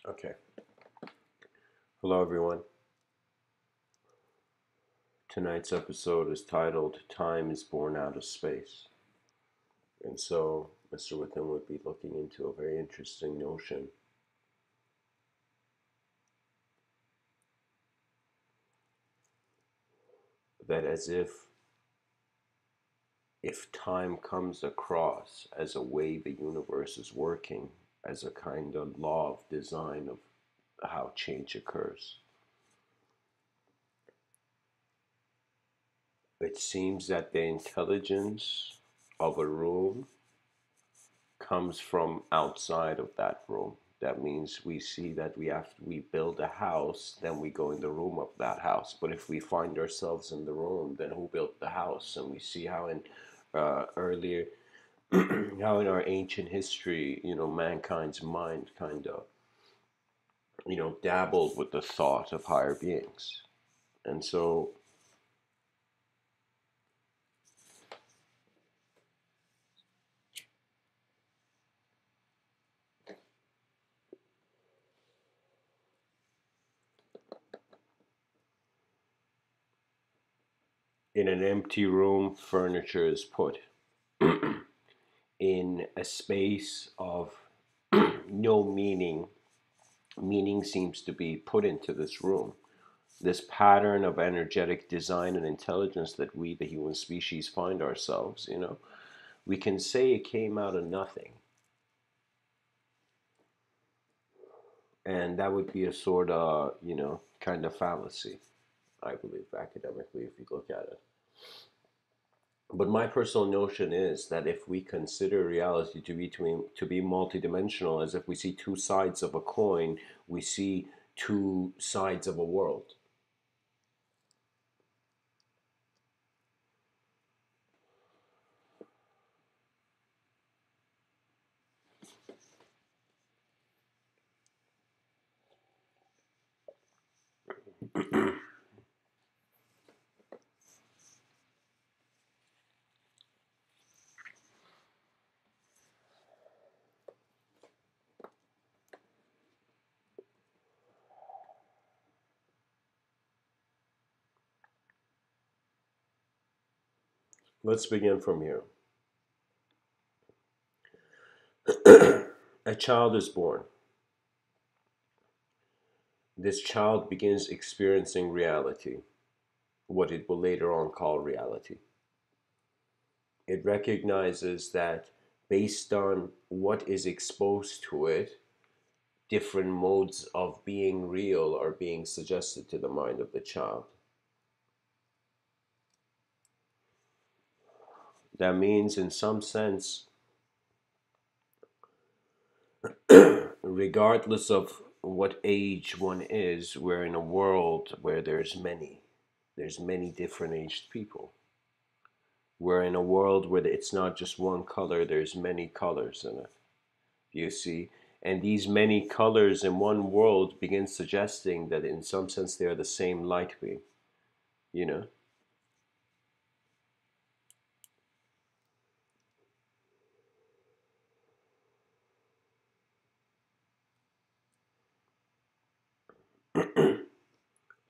Okay. Hello, everyone. Tonight's episode is titled Time is Born Out of Space. And so, Mr. Within would be looking into a very interesting notion that if time comes across as a way the universe is working, as a kind of law of design of how change occurs, it seems that the intelligence of a room comes from outside of that room. That means we see that we build a house, then we go in the room of that house. But if we find ourselves in the room, then who built the house? And we see how in earlier, how in our ancient history, mankind's mind kind of, dabbled with the thought of higher beings. And so in an empty room, furniture is put. In a space of no meaning seems to be put into this room. This pattern of energetic design and intelligence that we, the human species, find ourselves, we can say it came out of nothing. And that would be a sort of, kind of fallacy, I believe, academically, if you look at it. But my personal notion is that if we consider reality to be multidimensional, as if we see two sides of a coin, we see two sides of a world. Let's begin from here. A child is born. This child begins experiencing reality, what it will later on call reality. It recognizes that based on what is exposed to it, different modes of being real are being suggested to the mind of the child. That means, in some sense, regardless of what age one is, we're in a world where there's many different aged people. We're in a world where it's not just one color, there's many colors in it. You see? And these many colors in one world begin suggesting that in some sense they are the same light being, you know?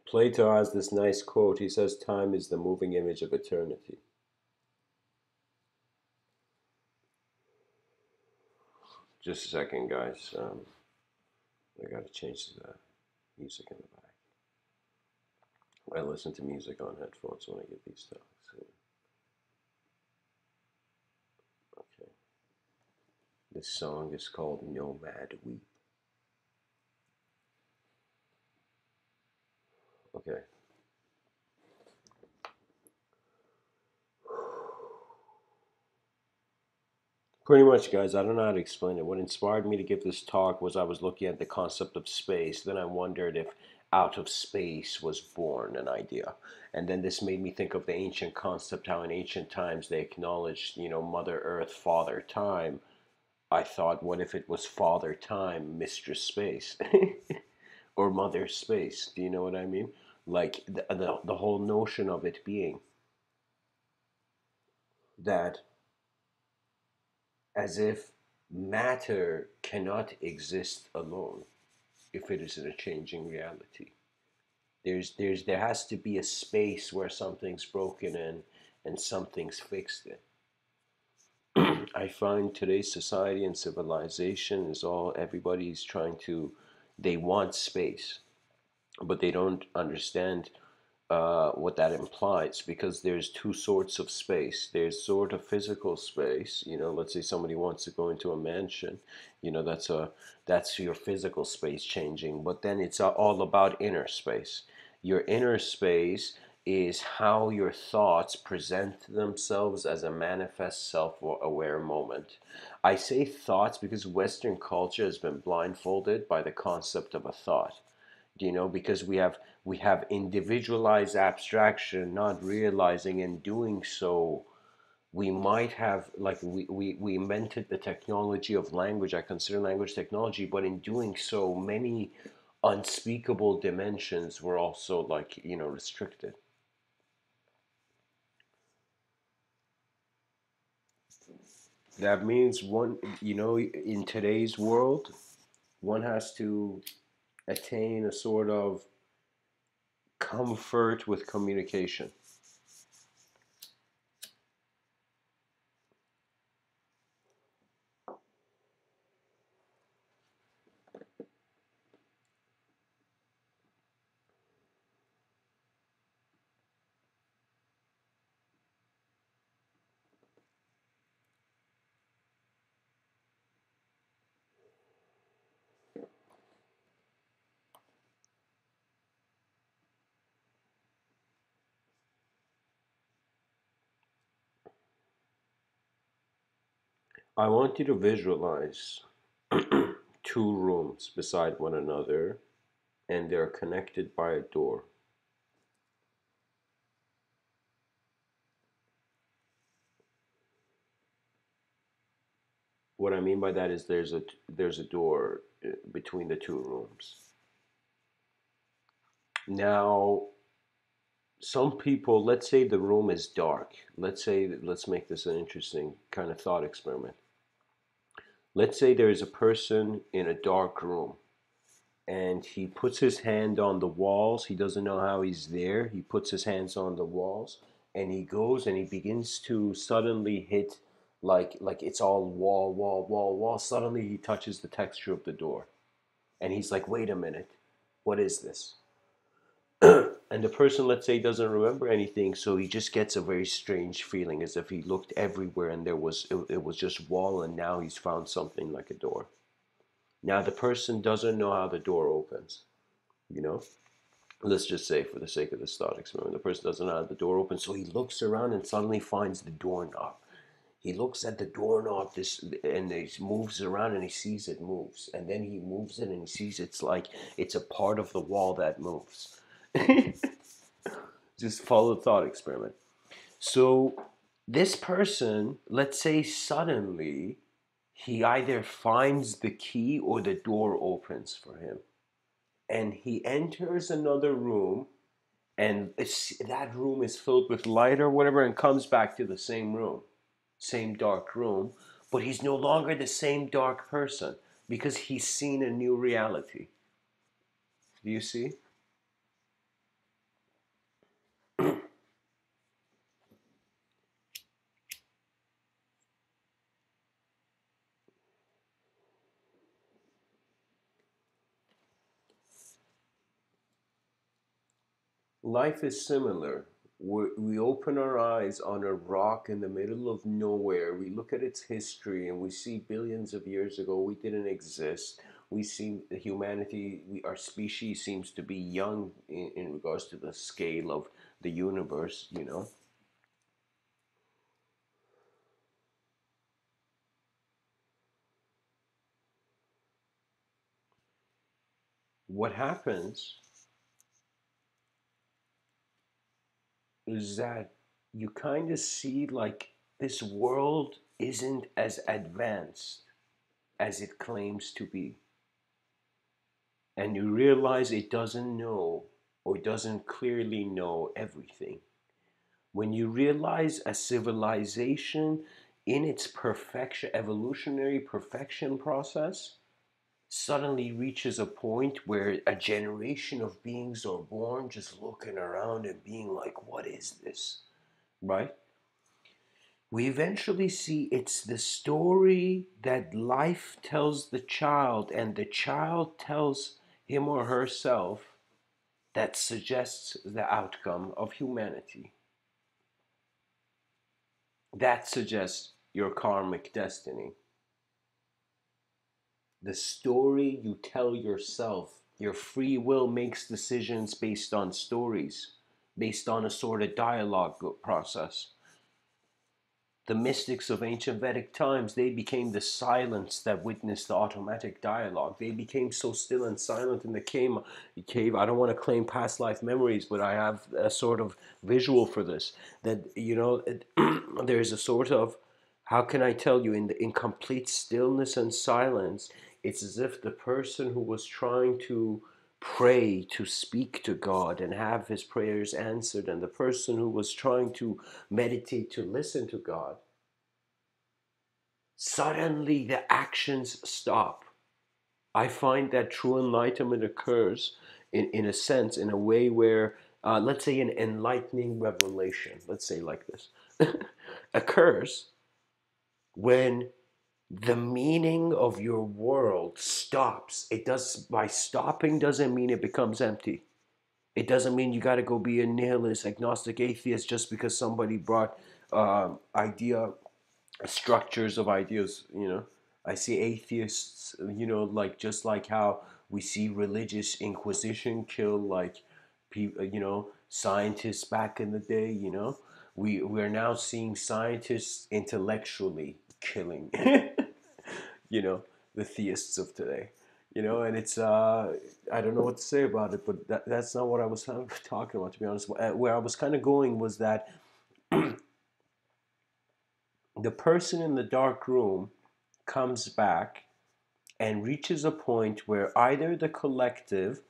Plato has this nice quote. He says, "Time is the moving image of eternity." Just a second, guys. I gotta change the music in the back. I listen to music on headphones when I get these talks. Okay. This song is called Nomad Weep. Okay. Pretty much, guys. I don't know how to explain it. What inspired me to give this talk was I was looking at the concept of space. Then I wondered if out of space was born an idea. And then this made me think of the ancient concept, how in ancient times they acknowledged, Mother Earth, Father Time. I thought, what if it was Father Time, Mistress Space, or Mother Space? Do you know what I mean? Like the whole notion of it being that as if matter cannot exist alone if it is in a changing reality. There has to be a space where something's broken in and something's fixed in. I find today's society and civilization is all everybody's trying to, they want space, but they don't understand what that implies, because there's two sorts of space. There's sort of physical space. Let's say somebody wants to go into a mansion. That's your physical space changing. But then it's all about inner space. Your inner space is how your thoughts present themselves as a manifest self-aware moment. I say thoughts because Western culture has been blindfolded by the concept of a thought. Because we have individualized abstraction, not realizing in doing so we might have, like, we invented the technology of language. I consider language technology, but in doing so many unspeakable dimensions were also, like, restricted. That means one, in today's world, one has to attain a sort of comfort with communication. I want you to visualize two rooms beside one another, and they're connected by a door. What I mean by that is there's a door between the two rooms. Now, some people, let's say the room is dark. Let's make this an interesting kind of thought experiment. Let's say there is a person in a dark room, and he puts his hand on the walls. He doesn't know how he's there. He puts his hands on the walls, and he goes and he begins to suddenly hit, like it's all wall, wall, wall, wall. Suddenly he touches the texture of the door, and he's like, "Wait a minute, what is this?" And the person, let's say, doesn't remember anything, so he just gets a very strange feeling, as if he looked everywhere and it was just wall, and now he's found something like a door. Now the person doesn't know how the door opens, you know let's just say, for the sake of this thought experiment, the person doesn't know how the door opens, so he looks around and suddenly finds the doorknob. He looks at the doorknob, and he moves around and he sees it moves, and then he moves it and he sees it's like it's a part of the wall that moves. Just follow the thought experiment. So this person, let's say, suddenly he either finds the key or the door opens for him, and he enters another room, and that room is filled with light or whatever, and comes back to the same room, same dark room, but he's no longer the same dark person because he's seen a new reality. Do you see? Life is similar. We open our eyes on a rock in the middle of nowhere. We look at its history and we see billions of years ago we didn't exist. We see humanity, our species seems to be young in regards to the scale of the universe. what happens is that you kind of see like this world isn't as advanced as it claims to be. And you realize it doesn't know or doesn't clearly know everything. When you realize a civilization in its perfection, evolutionary perfection process, suddenly reaches a point where a generation of beings are born just looking around and being like, what is this? Right? We eventually see it's the story that life tells the child, and the child tells him or herself, that suggests the outcome of humanity. That suggests your karmic destiny. The story you tell yourself, your free will makes decisions based on stories, based on a sort of dialogue process. The mystics of ancient Vedic times, they became the silence that witnessed the automatic dialogue. They became so still and silent in the cave. I don't want to claim past life memories, but I have a sort of visual for this. That, there's a sort of, how can I tell you, in complete stillness and silence, it's as if the person who was trying to pray to speak to God and have his prayers answered, and the person who was trying to meditate to listen to God, suddenly the actions stop. I find that true enlightenment occurs in a sense, in a way where, let's say, an enlightening revelation, let's say like this, occurs when the meaning of your world stops. It does, by stopping doesn't mean it becomes empty. It doesn't mean you got to go be a nihilist, agnostic, atheist just because somebody brought idea structures of ideas. I see atheists, like, just like how we see religious inquisition kill like people, scientists back in the day. We're now seeing scientists intellectually killing you know the theists of today. And it's I don't know what to say about it, but that's not what I was talking about, to be honest. Where I was kind of going was that the person in the dark room comes back and reaches a point where either the collective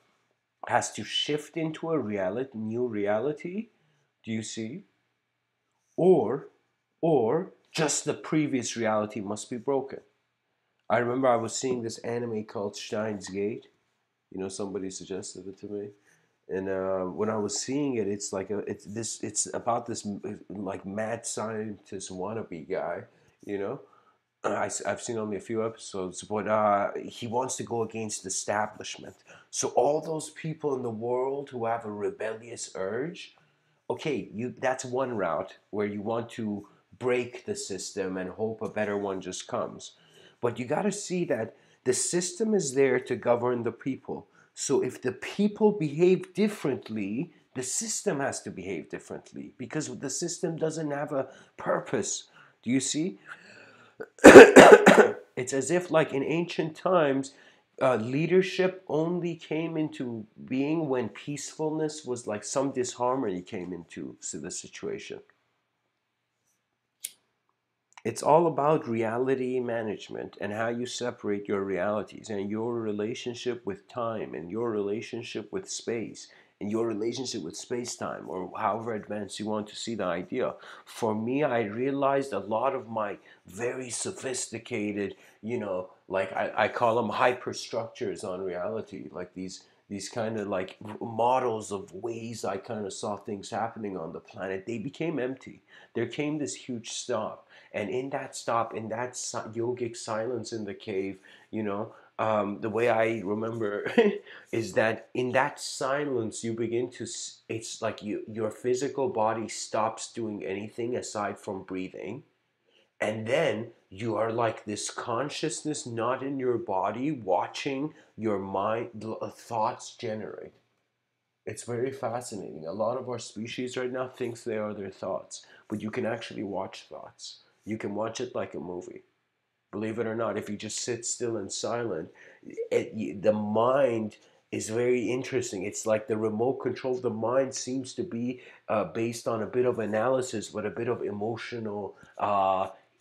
has to shift into a new reality, do you see? Or just the previous reality must be broken. I remember I was seeing this anime called Steins Gate. Somebody suggested it to me. And when I was seeing it, it's like it's about this like mad scientist wannabe guy, you know, I've seen only a few episodes, but he wants to go against establishment. So all those people in the world who have a rebellious urge, okay, that's one route where you want to break the system and hope a better one just comes. But you got to see that the system is there to govern the people. So if the people behave differently, the system has to behave differently because the system doesn't have a purpose. Do you see? It's as if, like in ancient times, leadership only came into being when peacefulness was like some disharmony came into the situation. It's all about reality management and how you separate your realities and your relationship with time and your relationship with space and your relationship with space-time, or however advanced you want to see the idea. For me, I realized a lot of my very sophisticated, like I call them hyperstructures on reality, like these kind of like models of ways I kind of saw things happening on the planet, they became empty. There came this huge stop. And in that stop, in that yogic silence in the cave, the way I remember is that in that silence, you begin to, it's like your physical body stops doing anything aside from breathing. And then you are like this consciousness, not in your body, watching your mind, thoughts generate. It's very fascinating. A lot of our species right now thinks they are their thoughts, but you can actually watch thoughts. You can watch it like a movie. Believe it or not, if you just sit still and silent, the mind is very interesting. It's like the remote control of the mind seems to be based on a bit of analysis, but a bit of emotional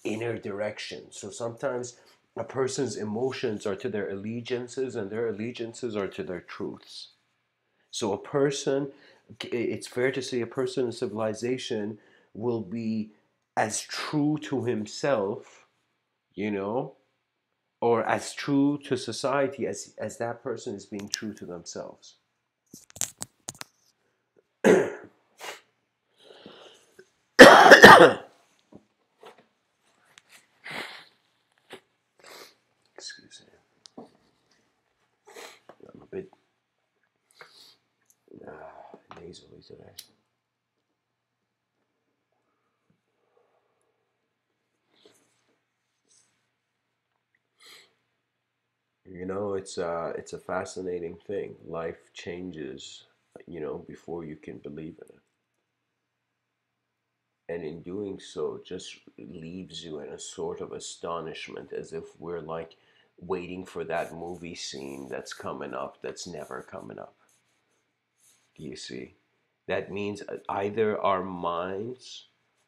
inner direction. So sometimes a person's emotions are to their allegiances, and their allegiances are to their truths. So a person, it's fair to say, a person in civilization will be as true to himself, you know, or as true to society as that person is being true to themselves. Excuse me, I'm a bit nasally today. You know, it's a fascinating thing. Life changes, you know, before you can believe in it. And in doing so, just leaves you in a sort of astonishment, as if we're like waiting for that movie scene that's coming up that's never coming up. Do you see? That means either our minds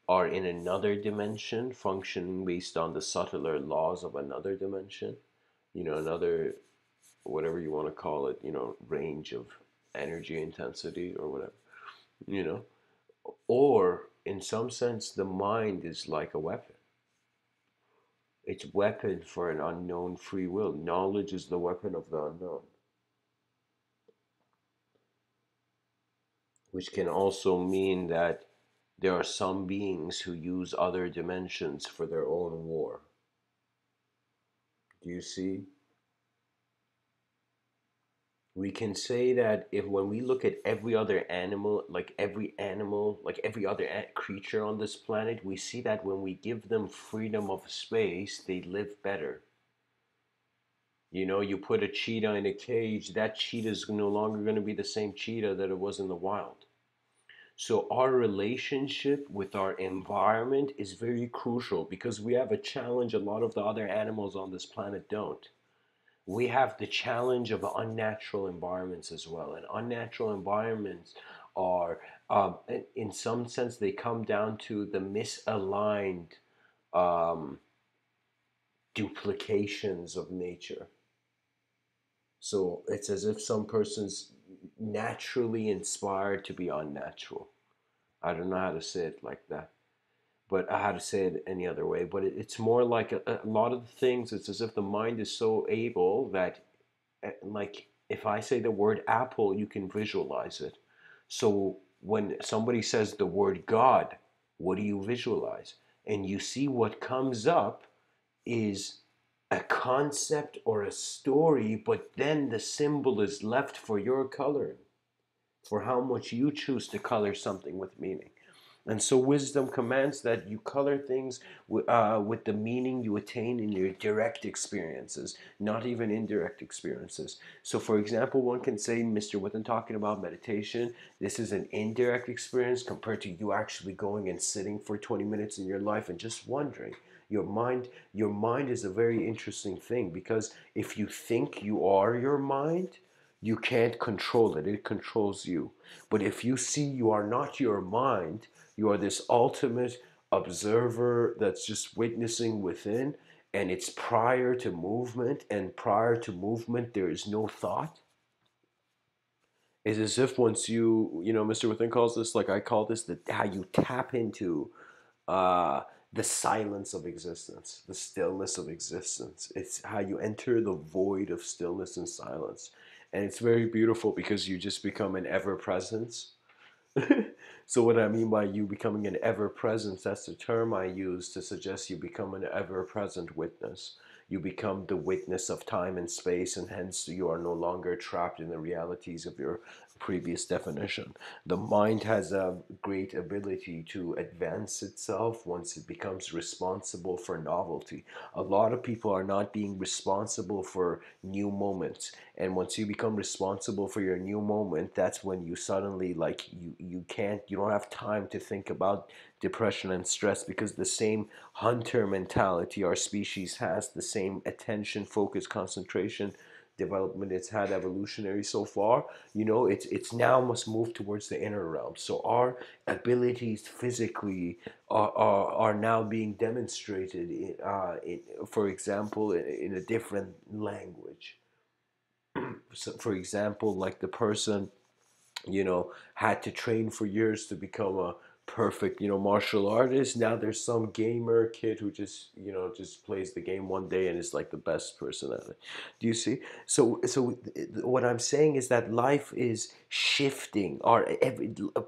are in another dimension, functioning based on the subtler laws of another dimension, you know, another, whatever you want to call it, you know, range of energy intensity or whatever, you know, or in some sense, the mind is like a weapon. It's weapon for an unknown free will. Knowledge is the weapon of the unknown, which can also mean that there are some beings who use other dimensions for their own war. Do you see? We can say that if when we look at every other animal, like every other creature on this planet, we see that when we give them freedom of space, they live better. You know, you put a cheetah in a cage, that cheetah is no longer going to be the same cheetah that it was in the wild. So our relationship with our environment is very crucial because we have a challenge a lot of the other animals on this planet don't. We have the challenge of unnatural environments as well. And unnatural environments are, in some sense, they come down to the misaligned um, duplications of nature. So it's as if some person's naturally inspired to be unnatural. I don't know how to say it like that, but how to say it any other way. But it's more like a lot of the things, it's as if the mind is so able that, like, if I say the word apple, you can visualize it. So when somebody says the word God, what do you visualize? And you see what comes up is a concept or a story, but then the symbol is left for your coloring, for how much you choose to color something with meaning. And so wisdom commands that you color things with the meaning you attain in your direct experiences, not even indirect experiences. So, for example, one can say, Mr. Within talking about meditation, this is an indirect experience compared to you actually going and sitting for 20 minutes in your life and just wondering. Your mind is a very interesting thing because if you think you are your mind, you can't control it. It controls you. But if you see you are not your mind, you are this ultimate observer that's just witnessing within, and it's prior to movement, and prior to movement, there is no thought. It's as if once you know, Mr. Within calls this, like I call this, how you tap into uh, the silence of existence, the stillness of existence. It's how you enter the void of stillness and silence. And it's very beautiful because you just become an ever presence. So what I mean by you becoming an ever presence, that's the term I use to suggest you become an ever present witness. You become the witness of time and space, and hence you are no longer trapped in the realities of your previous definition. The mind has a great ability to advance itself once it becomes responsible for novelty. A lot of people are not being responsible for new moments, and once you become responsible for your new moment, that's when you suddenly, like, you don't have time to think about depression and stress, because the same hunter mentality our species has, the same attention, focus, concentration development it's had evolutionary so far, it's now must move towards the inner realm. So our abilities physically are now being demonstrated for example, in a different language. So for example, like the person had to train for years to become a perfect, martial artist. Now there's some gamer kid who just, just plays the game one day and is like the best person at it. Do you see? So what I'm saying is that life is shifting, or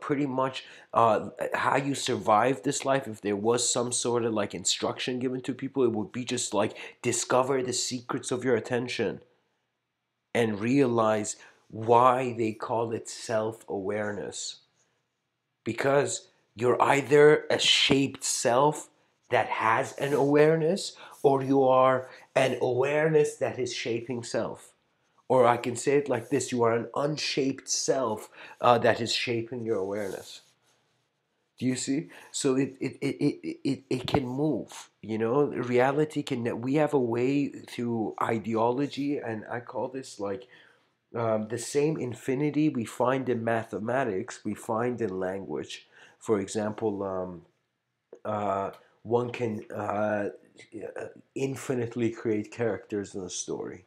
pretty much how you survive this life. If there was some sort of like instruction given to people, it would be just like discover the secrets of your attention and realize why they call it self-awareness. Because you're either a shaped self that has an awareness, or you are an awareness that is shaping self. Or I can say it like this: you are an unshaped self that is shaping your awareness. Do you see? So it can move. Reality can. We have a way through ideology, and I call this like the same infinity we find in mathematics, we find in language. For example, uh, one can infinitely create characters in a story.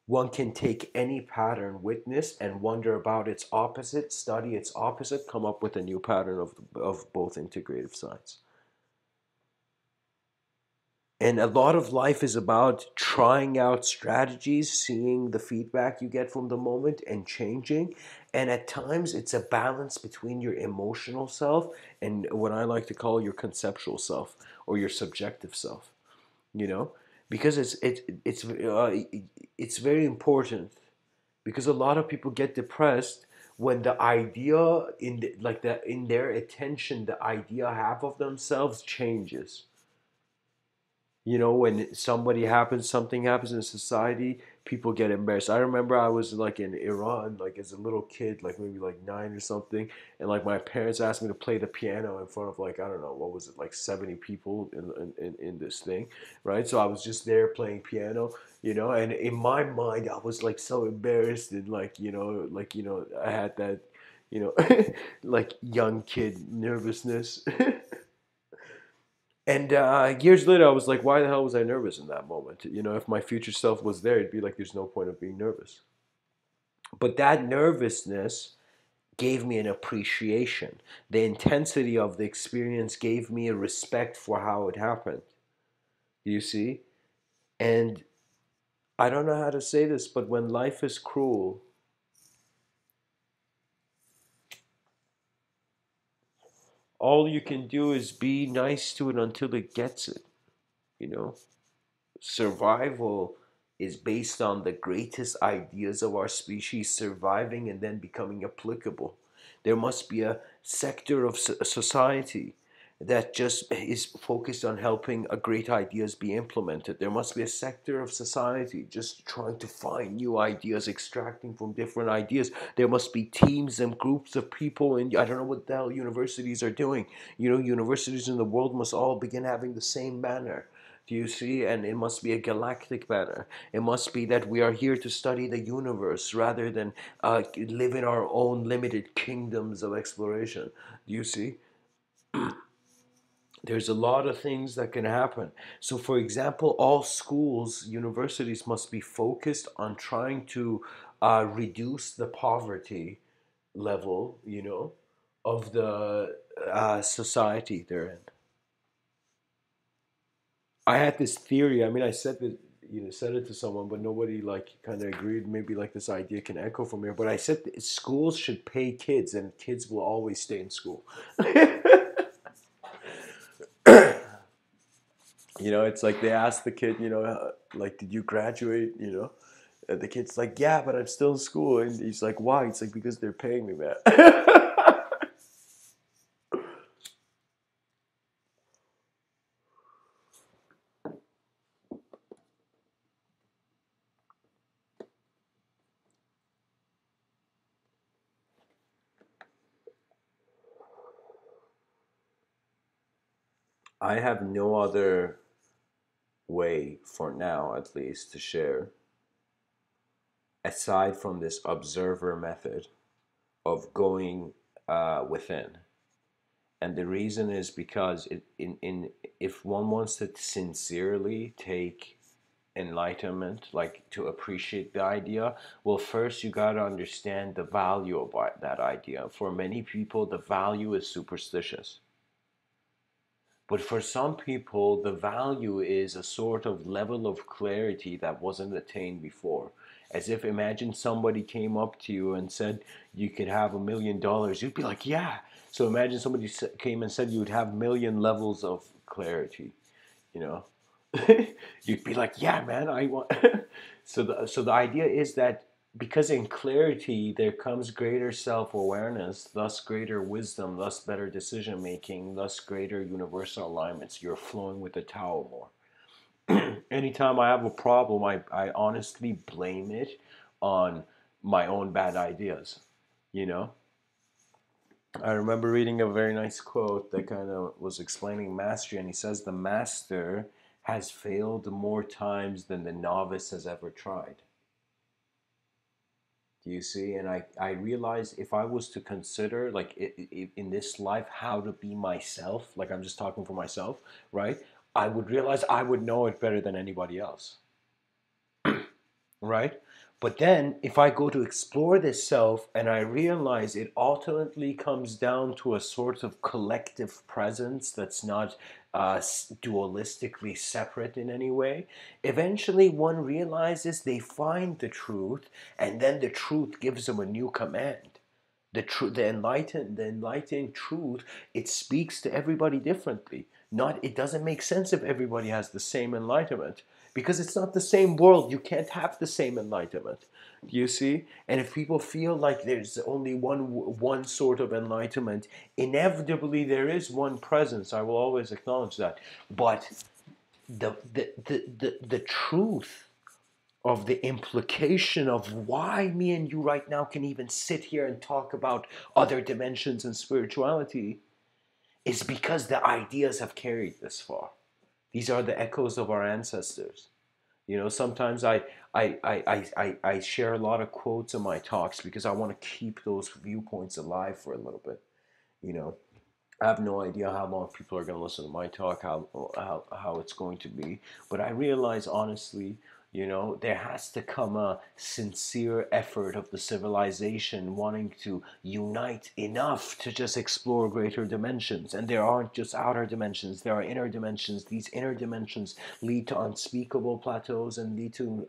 One can take any pattern witnessed and wonder about its opposite, study its opposite, come up with a new pattern of both integrative sides. And a lot of life is about trying out strategies, seeing the feedback you get from the moment and changing. And at times it's a balance between your emotional self and what I like to call your conceptual self or your subjective self, you know? Because it's very important, because a lot of people get depressed when the idea in their attention, the idea half of themselves changes. When something happens in society, people get embarrassed. I remember I was like in Iran, like as a little kid, like maybe like 9 or something, and like my parents asked me to play the piano in front of, like, I don't know, what was it, like 70 people in this thing, right? So I was just there playing piano, and in my mind I was like so embarrassed, and like, I had that, you know, like young kid nervousness. And years later, I was like, why the hell was I nervous in that moment? If my future self was there, it'd be like, there's no point of being nervous. But that nervousness gave me an appreciation. The intensity of the experience gave me a respect for how it happened. You see? And I don't know how to say this, but when life is cruel, all you can do is be nice to it until it gets it, you know? Survival is based on the greatest ideas of our species surviving and then becoming applicable. There must be a sector of society that just is focused on helping great ideas be implemented. There must be a sector of society just trying to find new ideas, extracting from different ideas. There must be teams and groups of people, and I don't know what the hell universities are doing. Universities in the world must all begin having the same manner. Do you see? And it must be a galactic manner. It must be that we are here to study the universe rather than live in our own limited kingdoms of exploration. Do you see? There's a lot of things that can happen. So, for example, all schools, universities must be focused on trying to reduce the poverty level, of the society they're in. I had this theory. I mean, I said that, said it to someone, but nobody like kind of agreed. Maybe like this idea can echo from here. But I said that schools should pay kids, and kids will always stay in school. It's like they ask the kid, like, did you graduate? And the kid's like, yeah, but I'm still in school. And he's like, why? It's like, because they're paying me, man. I have no other way for now, at least, to share aside from this observer method of going within. And the reason is because if one wants to sincerely take enlightenment, like to appreciate the idea, well, first you got to understand the value of that idea. For many people, the value is superstitious. But for some people, the value is a sort of level of clarity that wasn't attained before. As if imagine somebody came up to you and said you could have $1 million, you'd be like, yeah. So imagine somebody came and said you would have million levels of clarity, you know. You'd be like, yeah, man, I want. So the idea is that because in clarity there comes greater self-awareness, thus greater wisdom, thus better decision making, thus greater universal alignments. You're flowing with the Tao more. Anytime I have a problem, I honestly blame it on my own bad ideas, you know. I remember reading a very nice quote that kind of was explaining mastery, and he says the master has failed more times than the novice has ever tried. Do you see? And I realized if I was to consider, like, in this life, how to be myself, like I'm just talking for myself, right? I would realize I would know it better than anybody else, right? But then if I go to explore this self and I realize it ultimately comes down to a sort of collective presence that's not dualistically separate in any way, eventually one realizes they find the truth, and then the truth gives them a new command. The enlightened truth, it speaks to everybody differently. Not It doesn't make sense if everybody has the same enlightenment, because it's not the same world. You can't have the same enlightenment. You see? And if people feel like there's only one sort of enlightenment, inevitably there is one presence. I will always acknowledge that. But the truth of the implication of why me and you right now can even sit here and talk about other dimensions and spirituality is because the ideas have carried this far. These are the echoes of our ancestors. You know, sometimes I share a lot of quotes in my talks because I want to keep those viewpoints alive for a little bit. You know, I have no idea how long people are going to listen to my talk, how it's going to be. But I realize honestly, you know, there has to come a sincere effort of the civilization wanting to unite enough to just explore greater dimensions. And there aren't just outer dimensions, there are inner dimensions. These inner dimensions lead to unspeakable plateaus and lead to,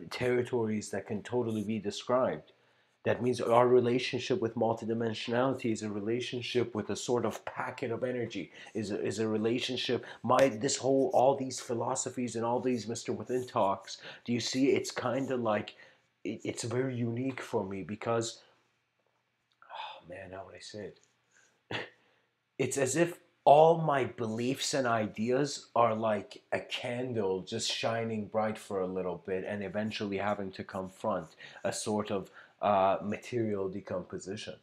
territories that can totally be described. That means our relationship with multidimensionality is a relationship with a sort of packet of energy. Is a relationship. This whole all these philosophies and all these Mr. Within talks. Do you see? It's kind of like it's very unique for me because, oh man, how would I say it? It's as if all my beliefs and ideas are like a candle just shining bright for a little bit and eventually having to confront a sort of material decomposition.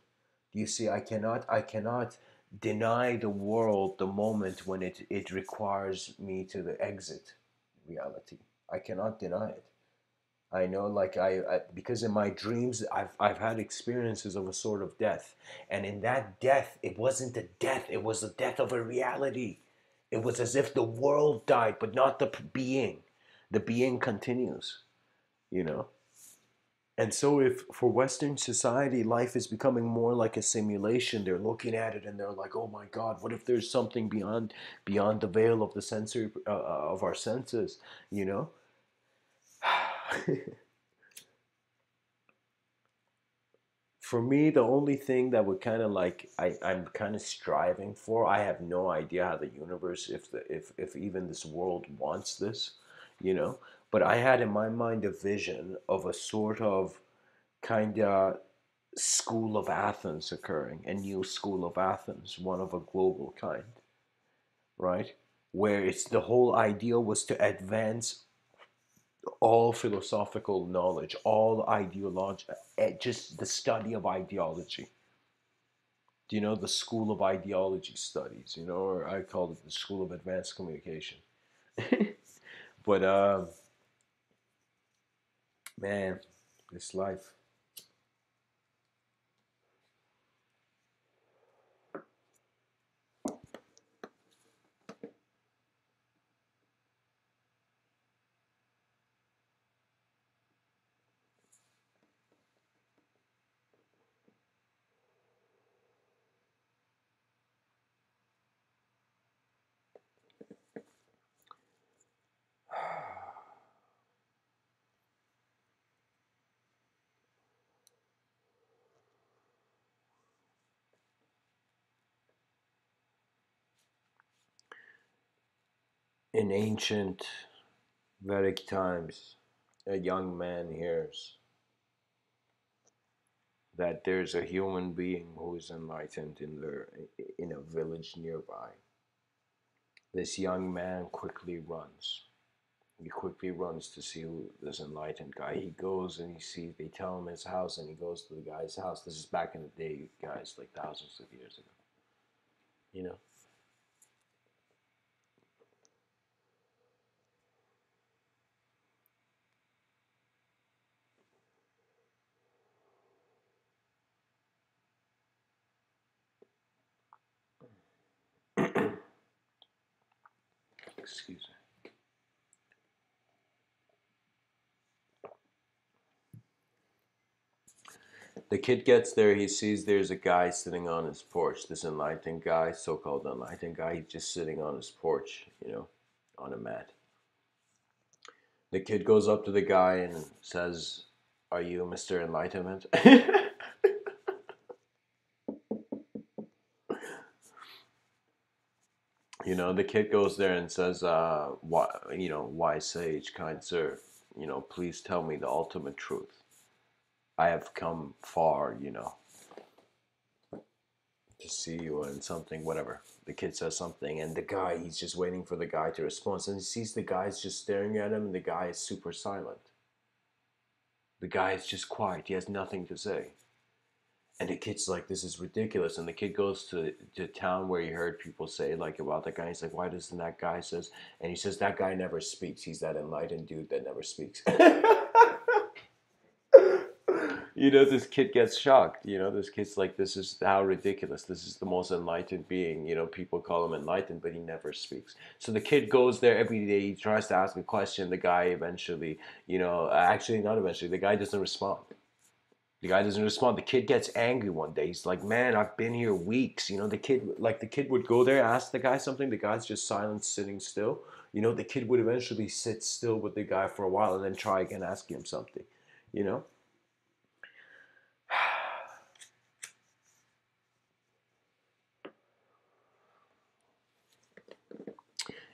You see, I cannot deny the world the moment when it requires me to the exit reality. I cannot deny it. I know, like because in my dreams, I've had experiences of a sort of death, and in that death, it wasn't a death; it was the death of a reality. It was as if the world died, but not the being. The being continues, you know. And so, if for Western society, life is becoming more like a simulation, they're looking at it and they're like, "Oh my God, what if there's something beyond the veil of the sensory of our senses?" You know. For me, the only thing that would kind of like I'm kind of striving for, I have no idea how the universe, if even this world wants this, you know. But I had in my mind a vision of a sort of kind of school of Athens occurring, a new school of Athens, one of a global kind, right? Where it's the whole idea was to advance all philosophical knowledge, all ideology, just the study of ideology. Do you know the School of Ideology Studies? You know, or I call it the School of Advanced Communication. But Man, this life. In ancient Vedic times, a young man hears that there's a human being who is enlightened in a village nearby. This young man quickly runs. He quickly runs to see who this enlightened guy. He goes and he sees. They tell him his house, and he goes to the guy's house. This is back in the day, guys, like thousands of years ago. You know. Excuse me. The kid gets there. He sees there's a guy sitting on his porch. This enlightened guy, so-called enlightened guy, he's just sitting on his porch, on a mat. The kid goes up to the guy and says, "Are you Mr. Enlightenment?" The kid goes there and says, wise sage, kind sir, please tell me the ultimate truth. I have come far, to see you and something, whatever. The kid says something, and the guy, he's just waiting for the guy to respond. And he sees the guy's just staring at him, and the guy is super silent. The guy is just quiet. He has nothing to say. And the kid's like, this is ridiculous. And the kid goes to town where he heard people say like about that guy. He's like, why doesn't that guy says? And he says that guy never speaks. He's that enlightened dude that never speaks. This kid gets shocked. This kid's like, this is how ridiculous. This is the most enlightened being. People call him enlightened, but he never speaks. So the kid goes there every day. He tries to ask a question. The guy eventually, actually not eventually, the guy doesn't respond. The guy doesn't respond. The kid gets angry one day. He's like, man, I've been here weeks. The kid would go there, ask the guy something. The guy's just silent, sitting still. The kid would eventually sit still with the guy for a while and then try again, asking him something, you know?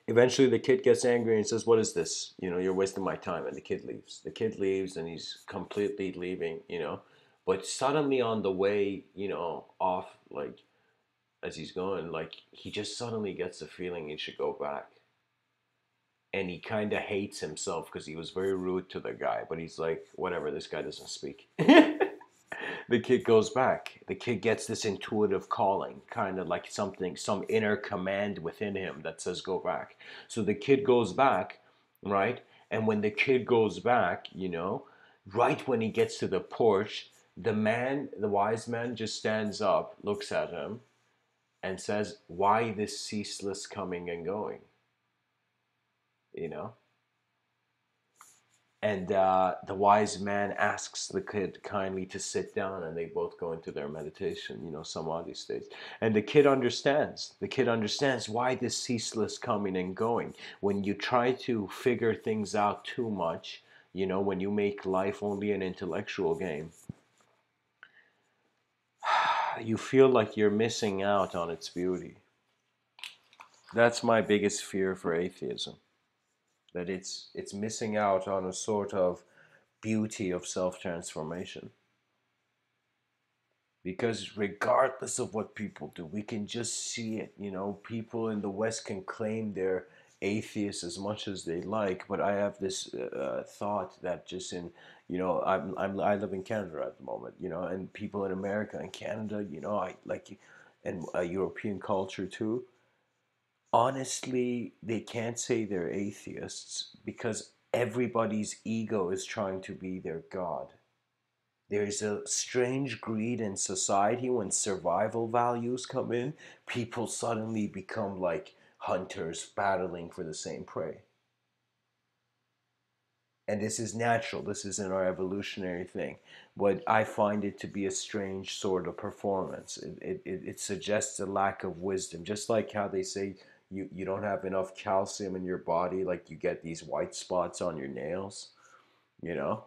Eventually the kid gets angry and says, what is this? You're wasting my time. And the kid leaves. The kid leaves and he's completely leaving. But suddenly on the way, off, like, as he's going, like, he just suddenly gets the feeling he should go back. And he kind of hates himself because he was very rude to the guy. But he's like, whatever, this guy doesn't speak. The kid goes back. The kid gets this intuitive calling, kind of like some inner command within him that says go back. So the kid goes back, right? And when the kid goes back, right when he gets to the porch, the wise man just stands up, looks at him, and says, why this ceaseless coming and going? You know? And the wise man asks the kid kindly to sit down, and they both go into their meditation, samadhi states. And the kid understands. The kid understands why this ceaseless coming and going. When you try to figure things out too much, when you make life only an intellectual game, you feel like you're missing out on its beauty. That's my biggest fear for atheism. That it's missing out on a sort of beauty of self-transformation. Because regardless of what people do, we can just see it. People in the West can claim they're atheists as much as they like, but I have this thought that just I live in Canada at the moment, and people in America and Canada, I like, and European culture too. Honestly, they can't say they're atheists because everybody's ego is trying to be their god. There's a strange greed in society when survival values come in. People suddenly become like hunters battling for the same prey. And this is natural, this isn't our evolutionary thing. But I find it to be a strange sort of performance. It suggests a lack of wisdom, just like how they say you don't have enough calcium in your body, like you get these white spots on your nails, you know?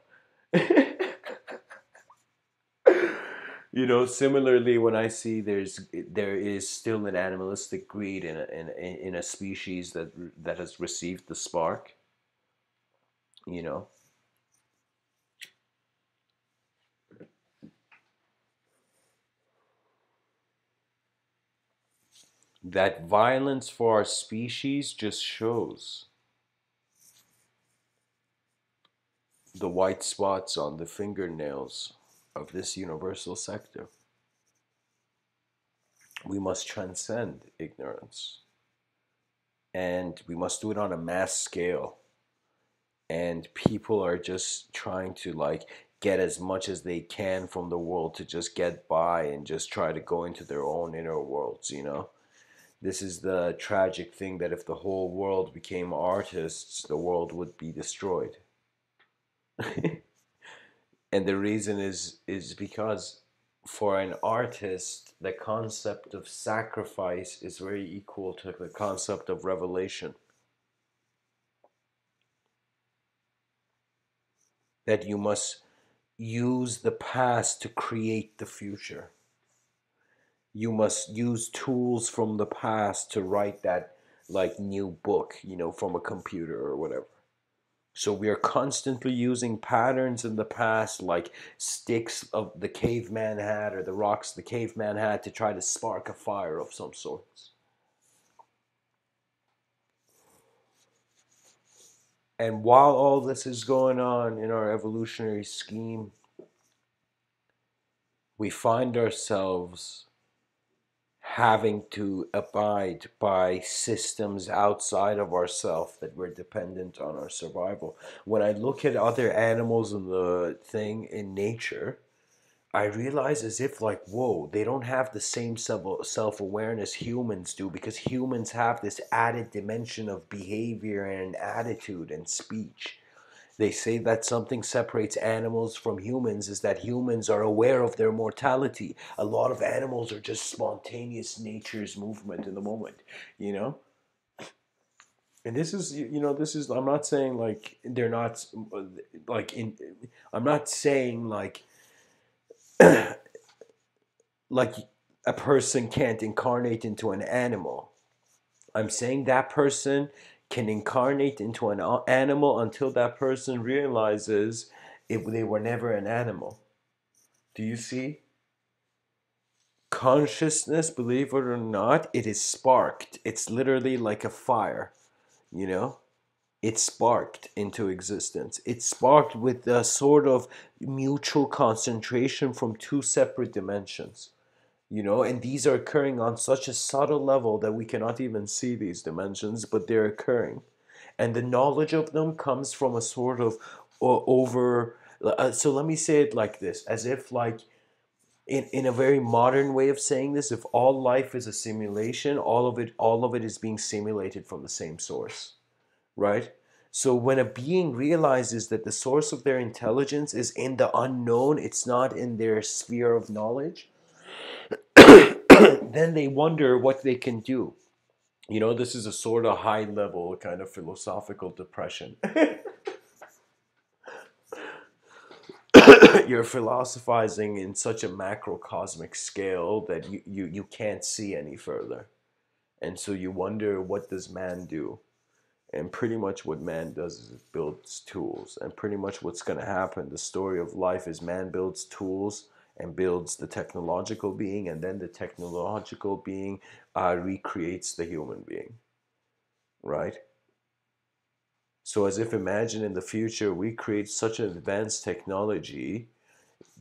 Similarly, when I see there is still an animalistic greed in a species that has received the spark, you know, that violence for our species just shows the white spots on the fingernails of this universal sector. We must transcend ignorance, and we must do it on a mass scale. And people are just trying to like get as much as they can from the world to just get by and just try to go into their own inner worlds. This is the tragic thing, that if the whole world became artists, the world would be destroyed. And the reason is because for an artist, the concept of sacrifice is very equal to the concept of revelation. That you must use the past to create the future. You must use tools from the past to write that like new book, from a computer or whatever. So we are constantly using patterns in the past, like sticks of the caveman had or the rocks the caveman had, to try to spark a fire of some sorts. And while all this is going on in our evolutionary scheme, we find ourselves having to abide by systems outside of ourself that we're dependent on our survival. When I look at other animals in the thing in nature, I realize as if like, whoa, they don't have the same self-awareness humans do, because humans have this added dimension of behavior and attitude and speech. They say that something separates animals from humans is that humans are aware of their mortality. A lot of animals are just spontaneous nature's movement in the moment, you know? And this is, I'm not saying like they're not like in, I'm not saying like a person can't incarnate into an animal. I'm saying that person can incarnate into an animal until that person realizes they were never an animal. Do you see? Consciousness, believe it or not, it is sparked. It's literally like a fire, you know? It's sparked into existence. It's sparked with a sort of mutual concentration from two separate dimensions. And these are occurring on such a subtle level that we cannot even see these dimensions, but they're occurring. And the knowledge of them comes from a sort of over. So let me say it like this, as if like in a very modern way of saying this, if all life is a simulation, all of it is being simulated from the same source, right? So when a being realizes that the source of their intelligence is in the unknown, it's not in their sphere of knowledge, then they wonder what they can do. This is a sort of high level kind of philosophical depression. You're philosophizing in such a macrocosmic scale that you can't see any further. And so you wonder, what does man do? And pretty much what man does is it builds tools. And pretty much what's going to happen, the story of life is man builds tools and builds the technological being, and then the technological being recreates the human being, right? So as if, imagine in the future we create such an advanced technology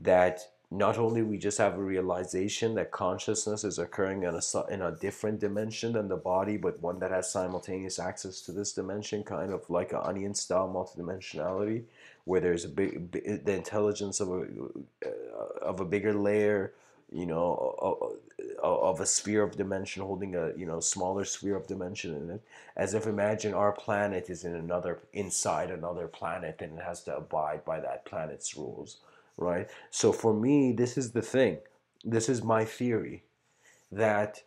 that not only we just have a realization that consciousness is occurring in a different dimension than the body, but one that has simultaneous access to this dimension, kind of like an onion style multidimensionality, where there's the intelligence of a bigger layer, you know, of a sphere of dimension holding a, you know, smaller sphere of dimension in it. As if, imagine our planet is inside another planet, and it has to abide by that planet's rules, right? So for me, this is the thing. This is my theory that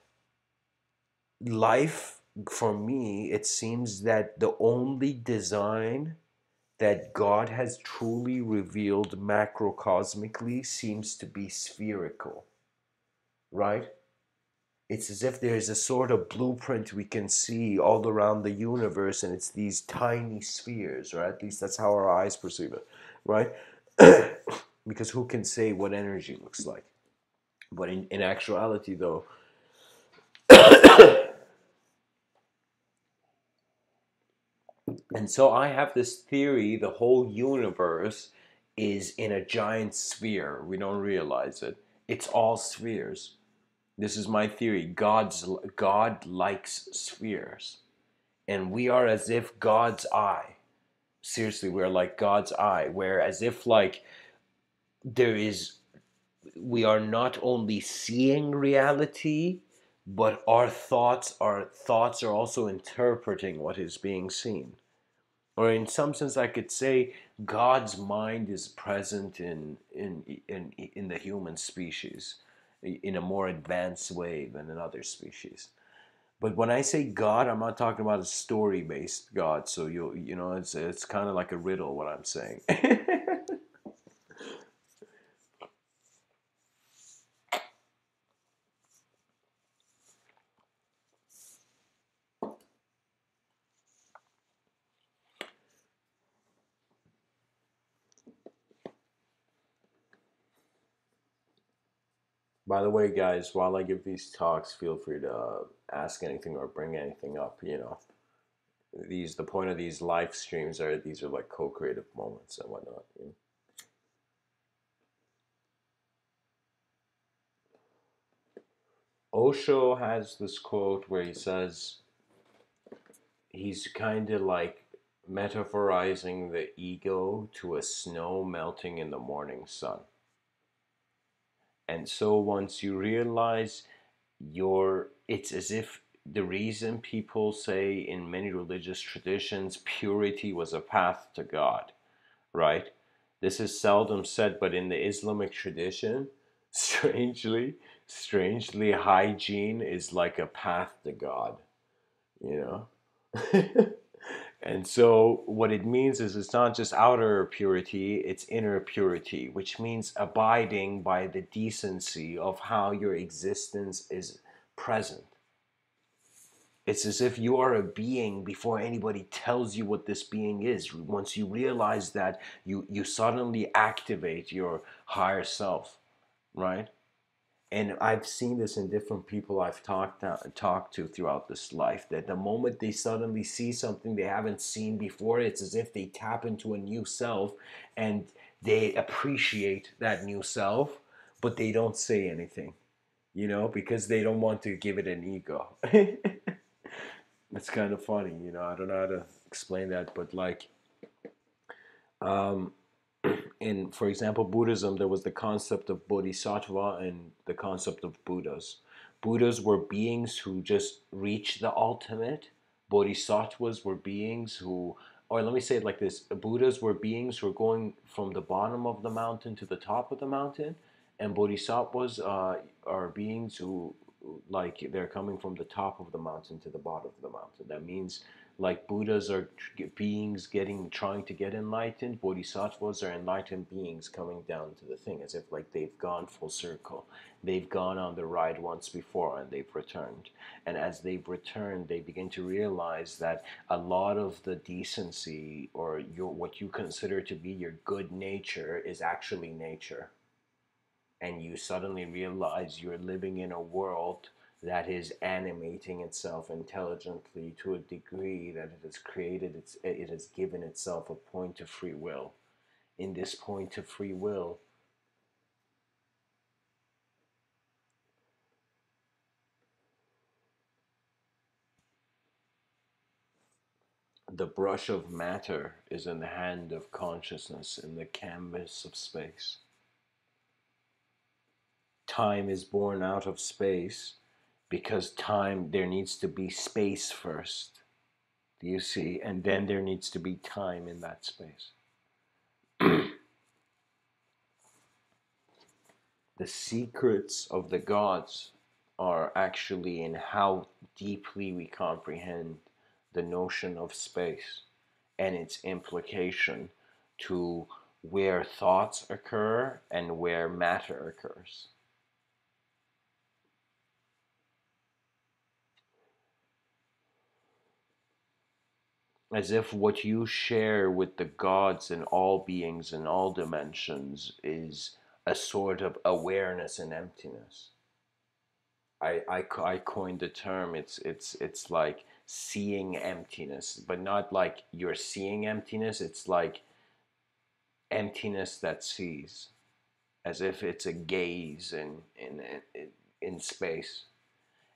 life, for me, it seems that the only design that God has truly revealed macrocosmically seems to be spherical, right? It's as if there's a sort of blueprint we can see all around the universe, and it's these tiny spheres, or at least that's how our eyes perceive it, right? Because who can say what energy looks like? But in actuality, though, and so I have this theory the whole universe is in a giant sphere. We don't realize it. It's all spheres. This is my theory. God likes spheres. And we are as if God's eye. Seriously, we're like God's eye, where as if like there is we are not only seeing reality, but our thoughts are also interpreting what is being seen. Or in some sense, I could say God's mind is present in the human species in a more advanced way than in other species. But when I say God, I'm not talking about a story-based God. So you know it's kind of like a riddle what I'm saying. By the way, guys, while I give these talks, feel free to ask anything or bring anything up. You know, the point of these live streams are these are like co-creative moments and whatnot. You know? Osho has this quote where he says he's kind of like metaphorizing the ego to a snow melting in the morning sun. And so once you realize it's as if the reason people say in many religious traditions purity was a path to God, right? This is seldom said, but in the Islamic tradition, strangely, hygiene is like a path to God, you know? And so, what it means is it's not just outer purity, it's inner purity, which means abiding by the decency of how your existence is present. It's as if you are a being before anybody tells you what this being is. Once you realize that, you suddenly activate your higher self, right? And I've seen this in different people I've talked to throughout this life, that the moment they suddenly see something they haven't seen before, it's as if they tap into a new self, and they appreciate that new self, but they don't say anything, you know, because they don't want to give it an ego. It's kind of funny, you know. I don't know how to explain that, but like, um, in, for example, Buddhism, there was the concept of bodhisattva and the concept of Buddhas. Buddhas were beings who just reached the ultimate. Bodhisattvas were beings who, or let me say it like this: Buddhas were beings who were going from the bottom of the mountain to the top of the mountain, and bodhisattvas are beings who, like, they're coming from the top of the mountain to the bottom of the mountain. That means like Buddhas are beings trying to get enlightened. Bodhisattvas are enlightened beings coming down to the thing, as if like they've gone full circle. They've gone on the ride once before and they've returned. And as they've returned, they begin to realize that a lot of the decency, or what you consider to be your good nature, is actually nature. And you suddenly realize you're living in a world that is animating itself intelligently to a degree that it has given itself a point of free will. In this point of free will, The brush of matter is in the hand of consciousness in the canvas of space. Time is born out of space because time, there needs to be space first. Do you see? And then there needs to be time in that space. The secrets of the gods are actually in how deeply we comprehend the notion of space and its implication to where thoughts occur and where matter occurs. As if what you share with the gods and all beings in all dimensions is a sort of awareness in emptiness. I coined the term. It's like seeing emptiness, but not like you're seeing emptiness. It's like emptiness that sees, as if it's a gaze in space.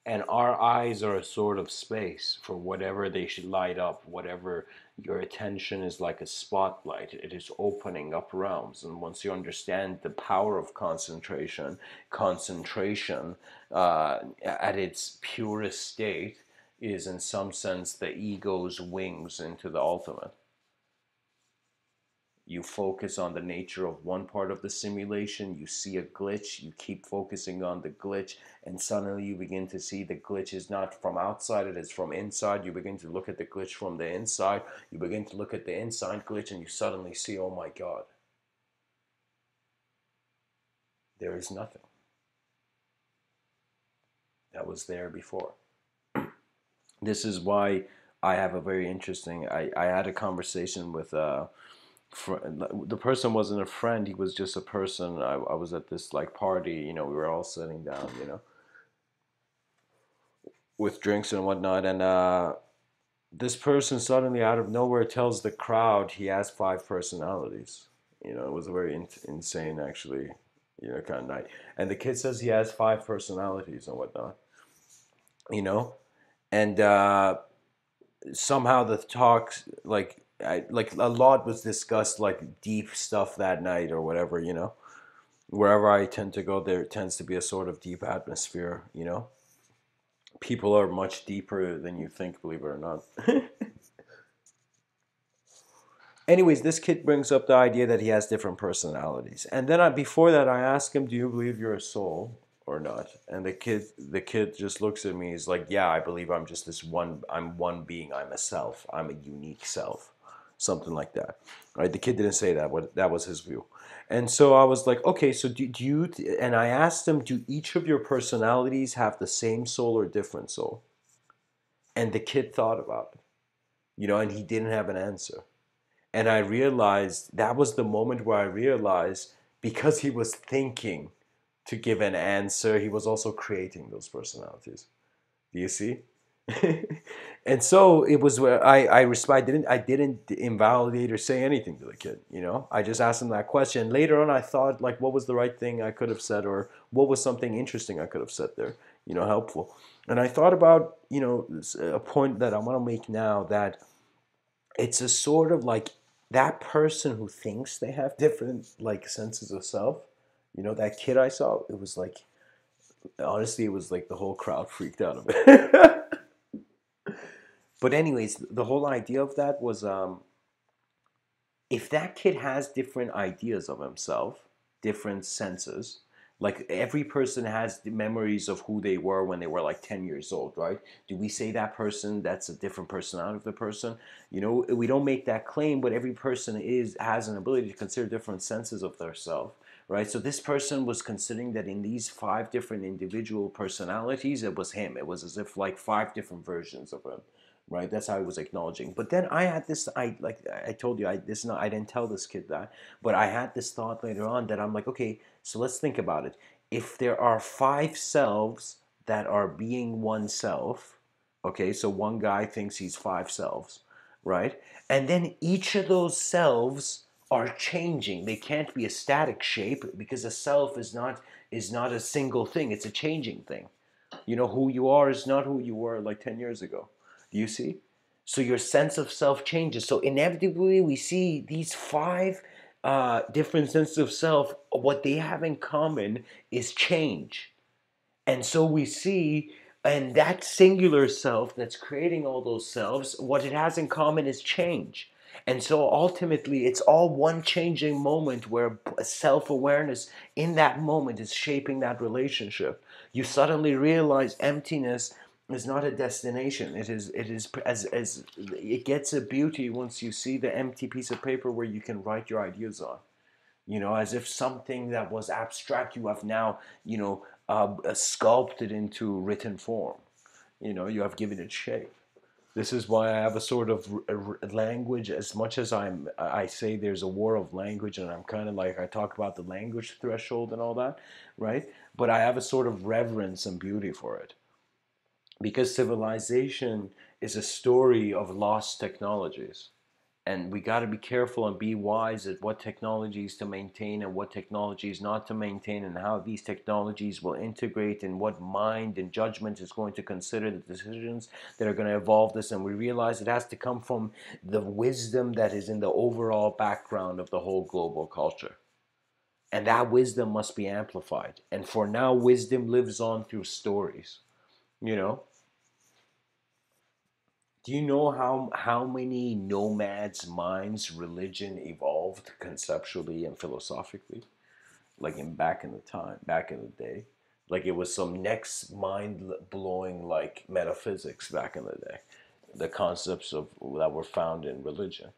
And our eyes are a sort of space for whatever they should light up, whatever your attention is like a spotlight. It is opening up realms. And once you understand the power of concentration, concentration at its purest state is in some sense the ego's wings into the ultimate. You focus on the nature of one part of the simulation, you see a glitch, you keep focusing on the glitch, and suddenly you begin to see the glitch is not from outside, it is from inside. You begin to look at the glitch from the inside, you begin to look at the inside glitch, and you suddenly see, oh my God, there is nothing that was there before. This is why I have a very interesting, I had a conversation with the person wasn't a friend, he was just a person. I was at this like party, you know, we were all sitting down, you know, with drinks and whatnot, and this person suddenly out of nowhere tells the crowd he has 5 personalities. You know, it was a very insane actually, you know, kind of night. And the kid says he has 5 personalities and whatnot, you know, and somehow the talk, like a lot was discussed, like deep stuff that night or whatever, you know. Wherever I tend to go, there tends to be a sort of deep atmosphere, you know. People are much deeper than you think, believe it or not. Anyways, this kid brings up the idea that he has different personalities, and then before that, I ask him, "Do you believe you're a soul or not?" And the kid just looks at me. He's like, "Yeah, I believe I'm just this one. I'm one being. I'm a self. I'm a unique self, something like that." Right? The kid didn't say that, but that was his view. And so I was like, "Okay, so do you?" And I asked him, "Do each of your personalities have the same soul or different soul?" And the kid thought about it, you know, and he didn't have an answer. And I realized that was the moment where I realized, because he was thinking to give an answer, he was also creating those personalities. Do you see? And so it was where I respect. I didn't invalidate or say anything to the kid. You know, I just asked him that question. Later on, I thought, like, what was the right thing I could have said, or what was something interesting I could have said there. You know, helpful. And I thought about, you know, a point that I want to make now, that it's a sort of like that person who thinks they have different like senses of self. You know, that kid I saw, it was like, honestly, it was like the whole crowd freaked out of it. But anyways, the whole idea of that was, if that kid has different ideas of himself, different senses, like every person has the memories of who they were when they were like 10 years old, right? Do we say that person, that's a different personality of the person? You know, we don't make that claim, but every person has an ability to consider different senses of their self, right? So this person was considering that in these 5 different individual personalities, it was him. It was as if like 5 different versions of him, right? That's how I was acknowledging. But then I had this, like I told you, I didn't tell this kid that, but I had this thought later on that I'm like, okay, so let's think about it. If there are 5 selves that are being one self, okay, so one guy thinks he's 5 selves, right? And then each of those selves are changing. They can't be a static shape, because a self is not a single thing. It's a changing thing. You know, who you are is not who you were like 10 years ago. Do you see? So your sense of self changes. So inevitably, we see these five different senses of self. What they have in common is change. And so we see, and that singular self that's creating all those selves, what it has in common is change. And so ultimately, it's all one changing moment where self awareness in that moment is shaping that relationship. You suddenly realize emptiness is not a destination. It is as it gets a beauty once you see the empty piece of paper where you can write your ideas on. As if something that was abstract you have now, sculpted into written form. You have given it shape. This is why I have a sort of language. As much as I say there's a war of language, and I'm kind of like, I talk about the language threshold and all that, right? But I have a sort of reverence and beauty for it, because civilization is a story of lost technologies, and we got to be careful and be wise at what technologies to maintain and what technologies not to maintain, and how these technologies will integrate, and what mind and judgment is going to consider the decisions that are going to evolve this. And we realize it has to come from the wisdom that is in the overall background of the whole global culture, and that wisdom must be amplified. And for now, wisdom lives on through stories. you know Do you know how many nomads' minds religion evolved conceptually and philosophically? Like back in the time, back in the day, like it was some next mind blowing like metaphysics back in the day. The concepts of that were found in religion,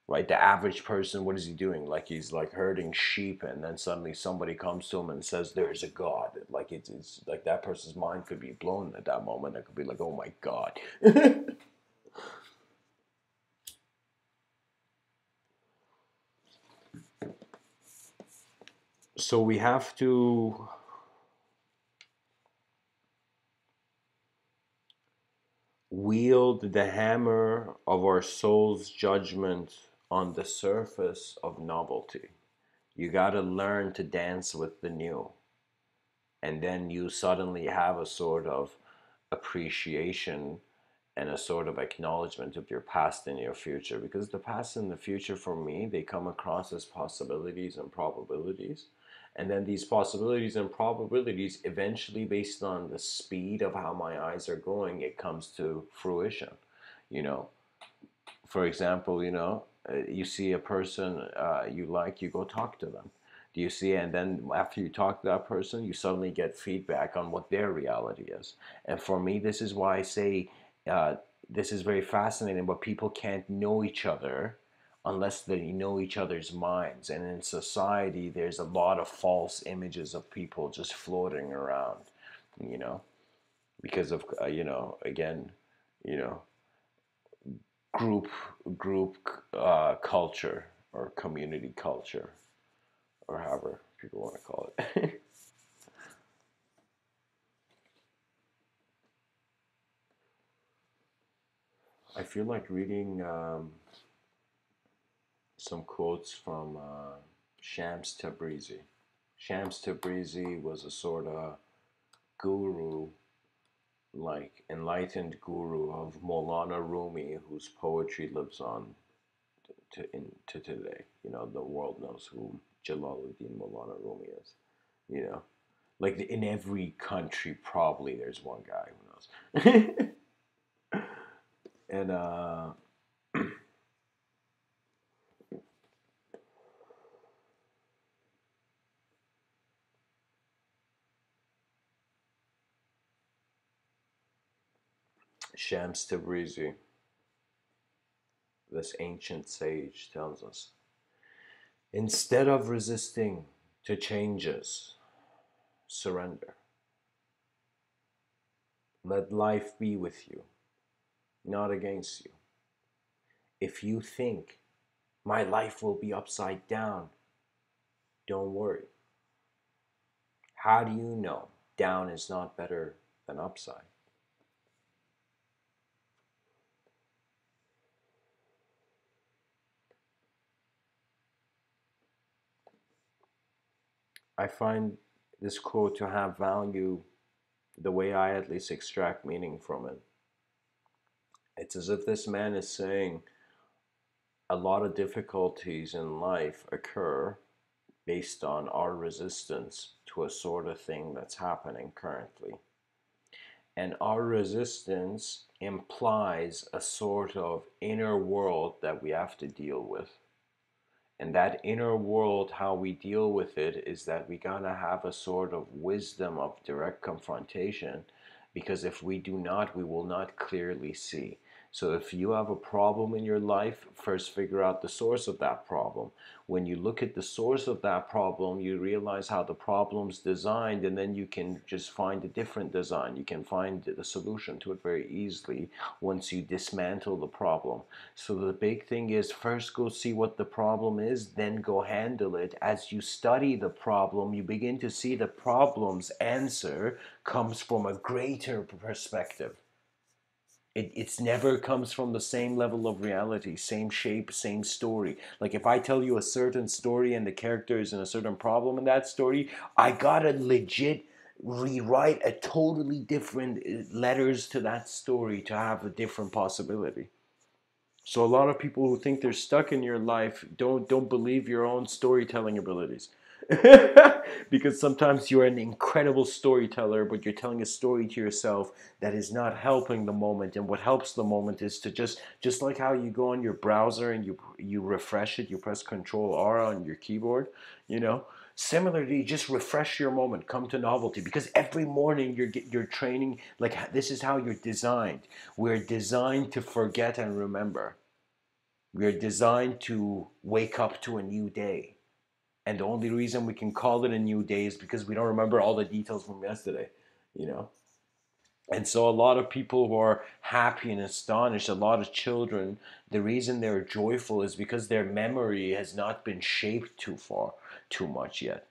right? The average person, what is he doing? Like he's like herding sheep, and then suddenly somebody comes to him and says there's a God. Like it's like that person's mind could be blown at that moment. It could be like, oh my God. So we have to wield the hammer of our soul's judgment on the surface of novelty. You got to learn to dance with the new. And then you suddenly have a sort of appreciation and a sort of acknowledgement of your past and your future. Because the past and the future, for me, they come across as possibilities and probabilities. And then these possibilities and probabilities, eventually, based on the speed of how my eyes are going, it comes to fruition. You know, for example, you see a person you like, you go talk to them. Do you see? And then after you talk to that person, you suddenly get feedback on what their reality is. And for me, this is why I say uh, this is very fascinating. But people can't know each other unless they know each other's minds. And in society, there's a lot of false images of people just floating around. You know, because of again, you know group group culture, or community culture, or however people want to call it. I feel like reading some quotes from Shams Tabrizi. Shams Tabrizi was a sort of guru, like enlightened guru of Maulana Rumi, whose poetry lives on to today. The world knows who Jalaluddin Maulana Rumi is. You know, like in every country, probably there's one guy who knows. And Shams Tabrizi, this ancient sage, tells us, instead of resisting to changes, surrender. Let life be with you, not against you. If you think my life will be upside down, don't worry. How do you know down is not better than upside? I find this quote to have value, the way I at least extract meaning from it, It's as if this man is saying a lot of difficulties in life occur based on our resistance to a sort of thing that's happening currently. And our resistance implies a sort of inner world that we have to deal with. And that inner world, how we deal with it is that we gotta have a sort of wisdom of direct confrontation, because if we do not, we will not clearly see. So if you have a problem in your life, first figure out the source of that problem. When you look at the source of that problem, you realize how the problem's designed, and then you can just find a different design. You can find the solution to it very easily once you dismantle the problem. So the big thing is, first go see what the problem is, then go handle it. As you study the problem, you begin to see the problem's answer comes from a greater perspective. It's never comes from the same level of reality, same shape, same story. Like if I tell you a certain story and the character is in a certain problem in that story, I gotta legit rewrite a totally different letters to that story to have a different possibility. So a lot of people who think they're stuck in your life don't believe your own storytelling abilities. Because sometimes you're an incredible storyteller, but you're telling a story to yourself that is not helping the moment. And what helps the moment is to just like how you go on your browser and you refresh it, you press Control R on your keyboard, you know. Similarly, just refresh your moment, come to novelty, because every morning you're training. Like this is how you're designed. We're designed to forget and remember. We're designed to wake up to a new day. And the only reason we can call it a new day is because we don't remember all the details from yesterday, you know? And so a lot of people who are happy and astonished, a lot of children, the reason they're joyful is because their memory has not been shaped too much yet.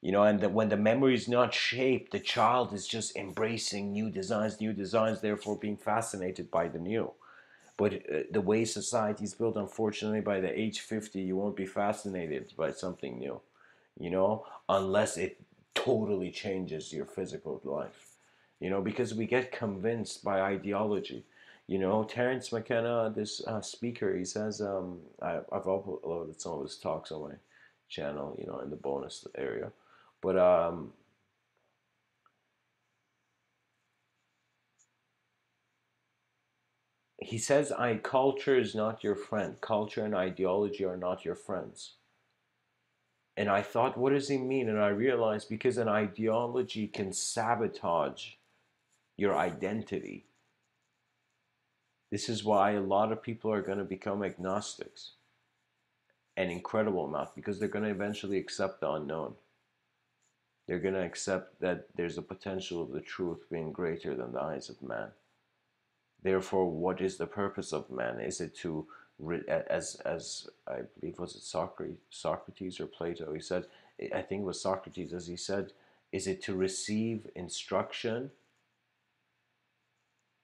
You know, and when the memory is not shaped, the child is just embracing new designs, therefore being fascinated by the new. But the way society is built, unfortunately, by the age 50, you won't be fascinated by something new, you know, unless it totally changes your physical life, you know, because we get convinced by ideology. You know, Terence McKenna, this speaker, he says, I've uploaded some of his talks on my channel, you know, in the bonus area. But he says, culture is not your friend. Culture and ideology are not your friends. And I thought, what does he mean? And I realized because an ideology can sabotage your identity. This is why a lot of people are going to become agnostics. An incredible amount, because they're going to eventually accept the unknown. They're going to accept that there's a potential of the truth being greater than the eyes of man. Therefore, what is the purpose of man? Is it to, as I believe was it Socrates or Plato? He said, I think it was Socrates, as he said, is it to receive instruction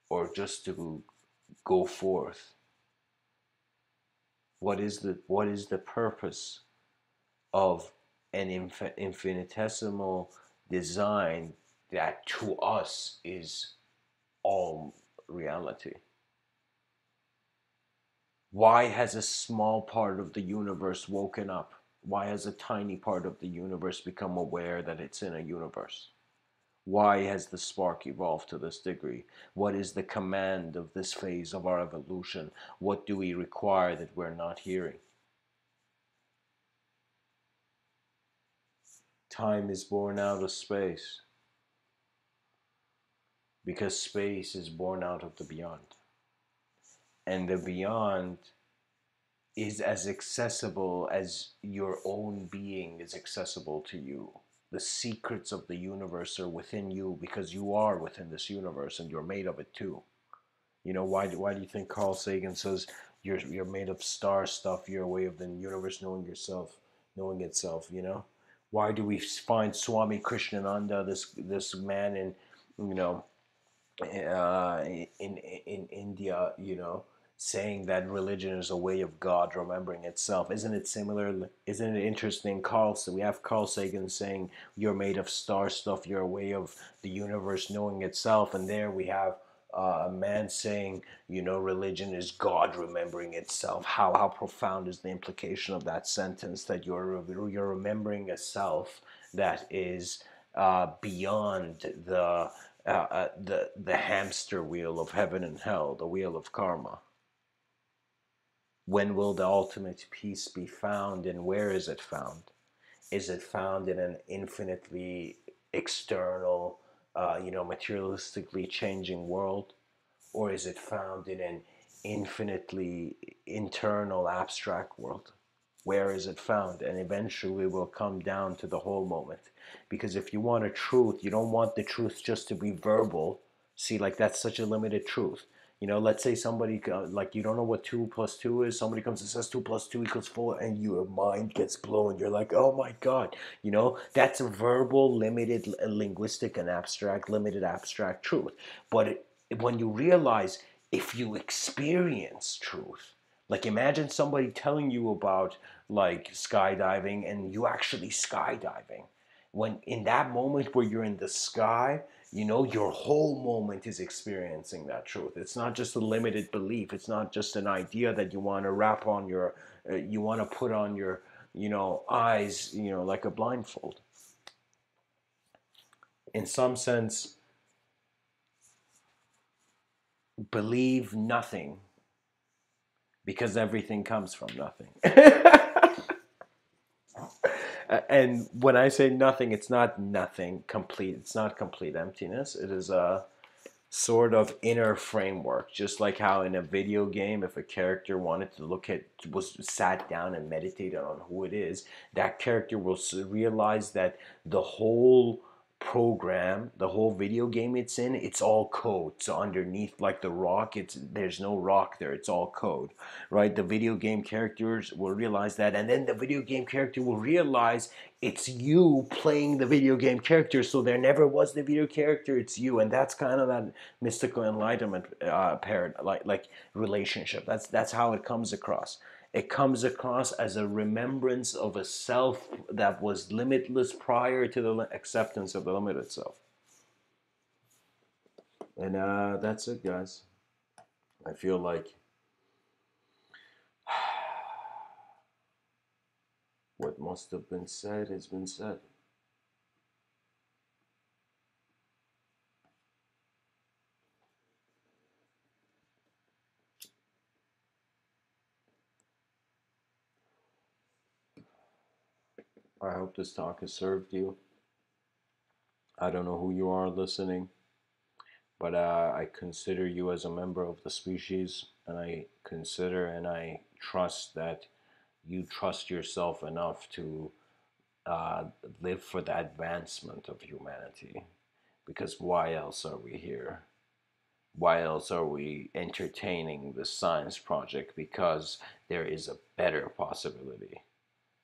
or just to go forth? What is the purpose of an infinitesimal design that to us is all reality? Why has a small part of the universe woken up? Why has a tiny part of the universe become aware that it's in a universe? Why has the spark evolved to this degree? What is the command of this phase of our evolution? What do we require that we're not hearing? Time is born out of space because space is born out of the beyond. And the beyond is as accessible as your own being is accessible to you. The secrets of the universe are within you because you are within this universe and you're made of it too. You know, why do you think Carl Sagan says you're made of star stuff, you're a way of the universe knowing yourself, knowing itself, you know? Why do we find Swami Krishnananda, this man in, you know, in India, you know, saying that religion is a way of God remembering itself? Isn't it similar? Isn't it interesting? We have Carl Sagan saying you're made of star stuff. You're a way of the universe knowing itself, and there we have a man saying, religion is God remembering itself. How profound is the implication of that sentence, that you're remembering a self that is beyond the hamster wheel of heaven and hell, the wheel of karma. When will the ultimate peace be found, and where is it found? Is it found in an infinitely external, materialistically changing world? Or is it found in an infinitely internal, abstract world? Where is it found? And eventually will come down to the whole moment. Because if you want a truth, you don't want the truth just to be verbal. See, like that's such a limited truth. Let's say somebody, like, you don't know what 2 plus 2 is. Somebody comes and says 2 plus 2 equals 4, and your mind gets blown. You're like, oh my God. That's a verbal, limited, linguistic, and abstract, limited abstract truth. But when you realize, if you experience truth, like imagine somebody telling you about like skydiving, and you actually skydiving. When in that moment where you're in the sky, your whole moment is experiencing that truth. It's not just a limited belief. It's not just an idea that you want to wrap on your, you want to put on your, eyes, like a blindfold. In some sense, believe nothing, because everything comes from nothing. And when I say nothing, it's not nothing complete. It's not complete emptiness. It is a sort of inner framework, just like how in a video game, if a character wanted to was sat down and meditated on who it is, that character will realize that the whole program, the whole video game it's in, it's all code. So underneath, like the rock, there's no rock there, it's all code, right? The video game characters will realize that, and then the video game character will realize it's you playing the video game character. So there never was the video character, it's you. And that's kind of that mystical enlightenment like relationship. That's how it comes across. It comes across as a remembrance of a self that was limitless prior to the acceptance of the limited self. And that's it, guys. I feel like what must have been said has been said. I hope this talk has served you. I don't know who you are listening, but I consider you as a member of the species, and I consider and I trust that you trust yourself enough to uh, live for the advancement of humanity. Because why else are we here? Why else are we entertaining the science project? Because there is a better possibility.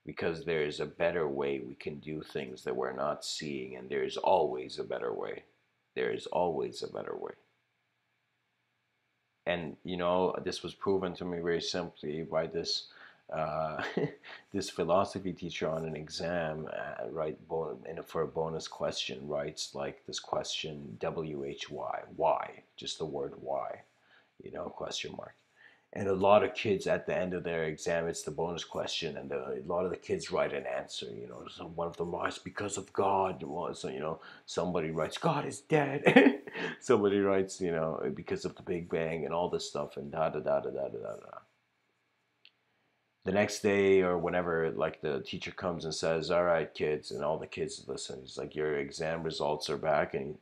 Because there is a better way we can do things that we're not seeing, and there is always a better way. There is always a better way. And this was proven to me very simply by this this philosophy teacher on an exam, right? For a bonus question, writes like this question: why? Just the word why, question mark. And a lot of kids at the end of their exam, it's the bonus question, and a lot of the kids write an answer. So one of them writes, because of God. Well, so somebody writes, God is dead. Somebody writes, because of the Big Bang and all this stuff, and da da da da da da da. The next day or whenever, like the teacher comes and says, all right, kids, and all the kids listen. He's like, your exam results are back, and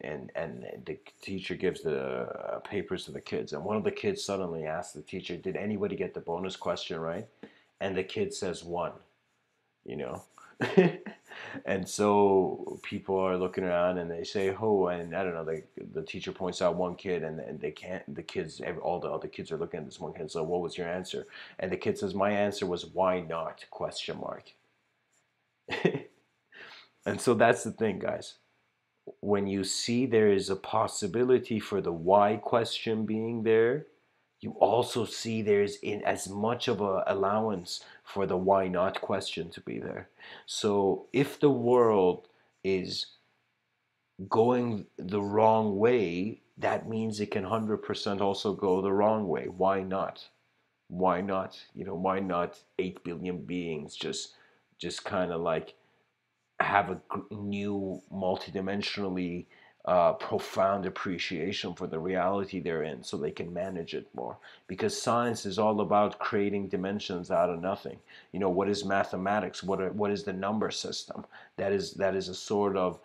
the teacher gives the papers to the kids, and one of the kids suddenly asks the teacher, did anybody get the bonus question right? And the kid says one, you know. And so people are looking around and they say, "Oh," and I don't know. The teacher points out one kid, and they can't. The kids, all the other kids are looking at this one kid. So, what was your answer? And the kid says, "My answer was why not?" Question mark. And so that's the thing, guys. When you see there is a possibility for the why question being there, you also see there's in as much of a allowance for the why not question to be there. So if the world is going the wrong way, that means it can 100% also go the wrong way. Why not? Why not? Why not 8 billion beings just kind of like have a new multidimensionally profound appreciation for the reality they're in so they can manage it more, because science is all about creating dimensions out of nothing. What is mathematics? What is the number system? That is a sort of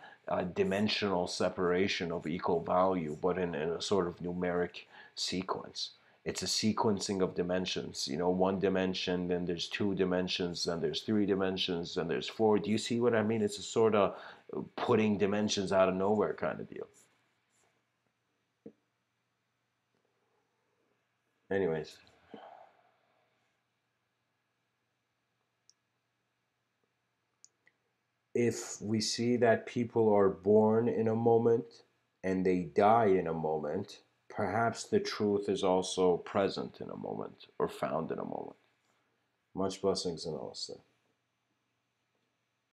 dimensional separation of equal value, but in a sort of numeric sequence. It's a sequencing of dimensions. One dimension, then there's two dimensions, then there's three dimensions, then there's four. Do you see what I mean? It's a sort of putting dimensions out of nowhere kind of deal. Anyways, if we see that people are born in a moment and they die in a moment, perhaps the truth is also present in a moment or found in a moment. Much blessings and all.